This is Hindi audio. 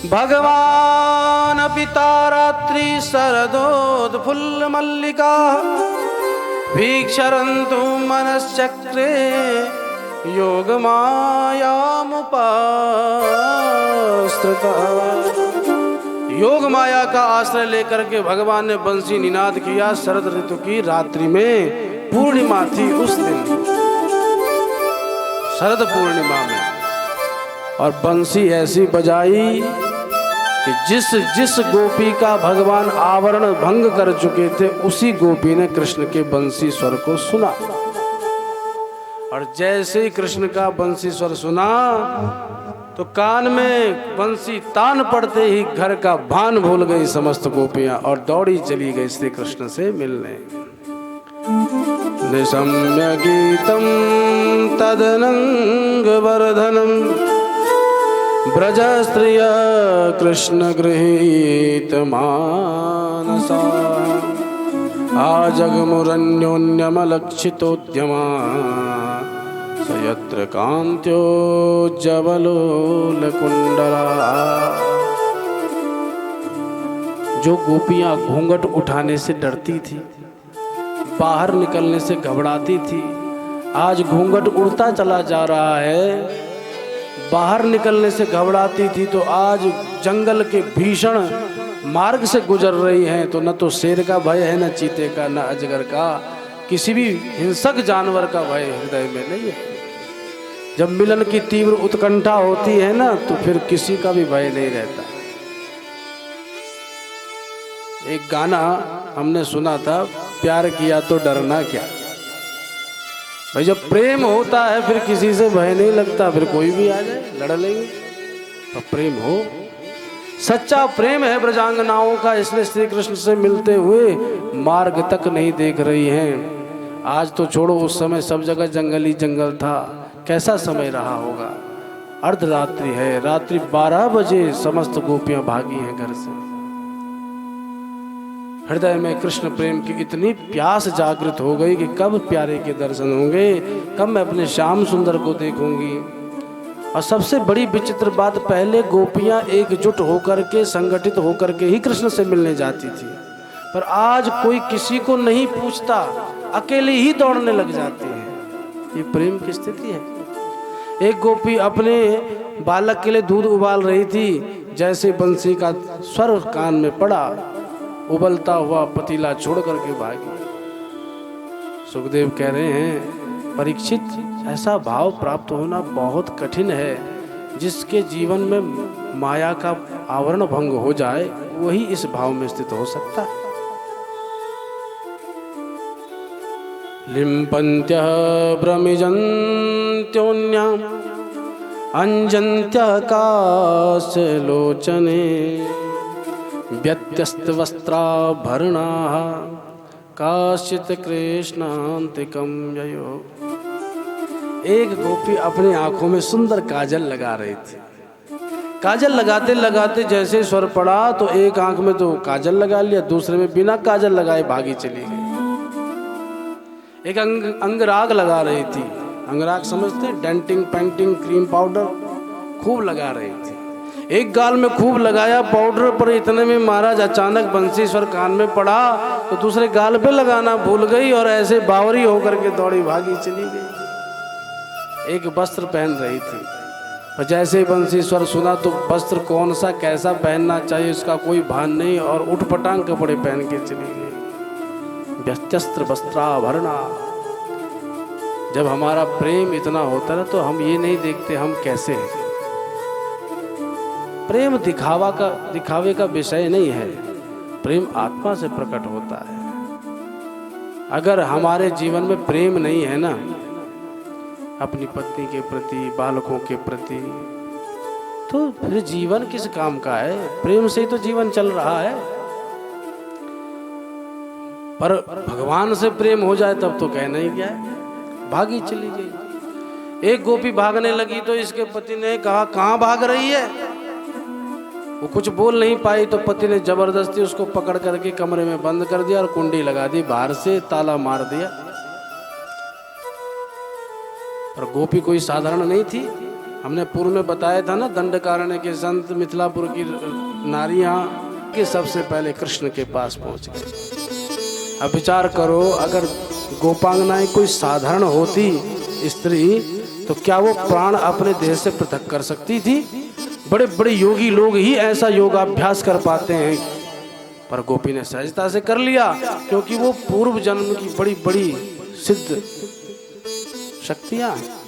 भगवान पिता रात्रि शरदोत्फुल्ल मल्लिका वीक्षरन्तु मनश्चक्रे योगमायामुपाश्रिता। योग माया का आश्रय लेकर के भगवान ने बंसी निनाद किया। शरद ऋतु की रात्रि में पूर्णिमा थी उस दिन, शरद पूर्णिमा में, और बंसी ऐसी बजाई कि जिस जिस गोपी का भगवान आवरण भंग कर चुके थे उसी गोपी ने कृष्ण के बंसी स्वर को सुना। और जैसे ही कृष्ण का बंसी स्वर सुना तो कान में बंसी तान पड़ते ही घर का भान भूल गई समस्त गोपियां और दौड़ी चली गई श्री कृष्ण से मिलने। निशम्य गीतम तदनंग वर्धनम ब्रज स्त्रिय कृष्ण गृहीत मानसा आजगमुरन्योन्यमलक्षितोद्यमा यत्र कांत्योज्ज्वलोलकुंडला। जो गोपियां घूंघट उठाने से डरती थी, बाहर निकलने से घबराती थी, आज घूंघट उड़ता चला जा रहा है। बाहर निकलने से घबराती थी तो आज जंगल के भीषण मार्ग से गुजर रही हैं तो न तो शेर का भय है, न चीते का, न अजगर का, किसी भी हिंसक जानवर का भय हृदय में नहीं है। जब मिलन की तीव्र उत्कंठा होती है ना तो फिर किसी का भी भय नहीं रहता। एक गाना हमने सुना था, प्यार किया तो डरना क्या। भाई जब प्रेम होता है फिर किसी से भय नहीं लगता, फिर कोई भी आ जाए लड़ लेंगे। तो प्रेम हो, सच्चा प्रेम है ब्रजांगनाओं का, इसलिए श्री कृष्ण से मिलते हुए मार्ग तक नहीं देख रही हैं। आज तो छोड़ो, उस समय सब जगह जंगल ही जंगल था, कैसा समय रहा होगा। अर्धरात्रि है, रात्रि 12 बजे समस्त गोपियां भागी हैं घर से। हृदय में कृष्ण प्रेम की इतनी प्यास जागृत हो गई कि कब प्यारे के दर्शन होंगे, कब मैं अपने श्याम सुंदर को देखूंगी। और सबसे बड़ी विचित्र बात, पहले गोपियां एकजुट होकर के, संगठित होकर के ही कृष्ण से मिलने जाती थी, पर आज कोई किसी को नहीं पूछता, अकेले ही दौड़ने लग जाती है। ये प्रेम की स्थिति है। एक गोपी अपने बालक के लिए दूध उबाल रही थी, जैसे बंसी का स्वर कान में पड़ा, उबलता हुआ पतीला छोड़ करके भागी। सुखदेव कह रहे हैं, परीक्षित, ऐसा भाव प्राप्त होना बहुत कठिन है। जिसके जीवन में माया का आवरण भंग हो जाए वही इस भाव में स्थित हो सकता है। लिम्पन्त्यः भ्रमिजन्त्योन्याम् अंजन्त्यः काशलोचने व्यत्यस्तवस्त्राभरणाः काश्चित् कृष्णान्तिकं ययो। एक गोपी अपनी आंखों में सुंदर काजल लगा रही थी। काजल लगाते लगाते जैसे स्वर पड़ा तो एक आंख में तो काजल लगा लिया, दूसरे में बिना काजल लगाए भागी चली गई। एक अंगराग लगा रही थी, अंगराग समझते हैं, डेंटिंग पेंटिंग क्रीम पाउडर खूब लगा रही थी। एक गाल में खूब लगाया पाउडर, पर इतने में महाराज अचानक बंसी स्वर कान में पड़ा तो दूसरे गाल पे लगाना भूल गई और ऐसे बावरी होकर के दौड़ी भागी चली गई। एक वस्त्र पहन रही थी, पर जैसे ही बंसी स्वर सुना तो वस्त्र कौन सा कैसा पहनना चाहिए उसका कोई भान नहीं और उठपटांग कपड़े पहन के चली गई। व्यत्यस्त्र वस्त्राभरणा। जब हमारा प्रेम इतना होता है तो हम ये नहीं देखते हम कैसे हैं। प्रेम दिखावे का विषय नहीं है, प्रेम आत्मा से प्रकट होता है। अगर हमारे जीवन में प्रेम नहीं है ना, अपनी पत्नी के प्रति, बालकों के प्रति, तो फिर जीवन किस काम का है। प्रेम से ही तो जीवन चल रहा है। पर भगवान से प्रेम हो जाए तब तो कहना ही क्या है, भागी चली गई। एक गोपी भागने लगी तो इसके पति ने कहा, कहाँ भाग रही है। वो कुछ बोल नहीं पाई तो पति ने जबरदस्ती उसको पकड़ करके कमरे में बंद कर दिया और कुंडी लगा दी, बाहर से ताला मार दिया। पर गोपी कोई साधारण नहीं थी, हमने पूर्व में बताया था ना, दंडकारण्य के संत मिथिलापुर की नारियां के सबसे पहले कृष्ण के पास पहुंच गए। अब विचार करो, अगर गोपांगनाएं कोई साधारण होती स्त्री तो क्या वो प्राण अपने देह से पृथक कर सकती थी? बड़े बड़े योगी लोग ही ऐसा योगाभ्यास कर पाते हैं, पर गोपी ने सहजता से कर लिया, क्योंकि वो पूर्व जन्म की बड़ी बड़ी सिद्ध शक्तियां हैं।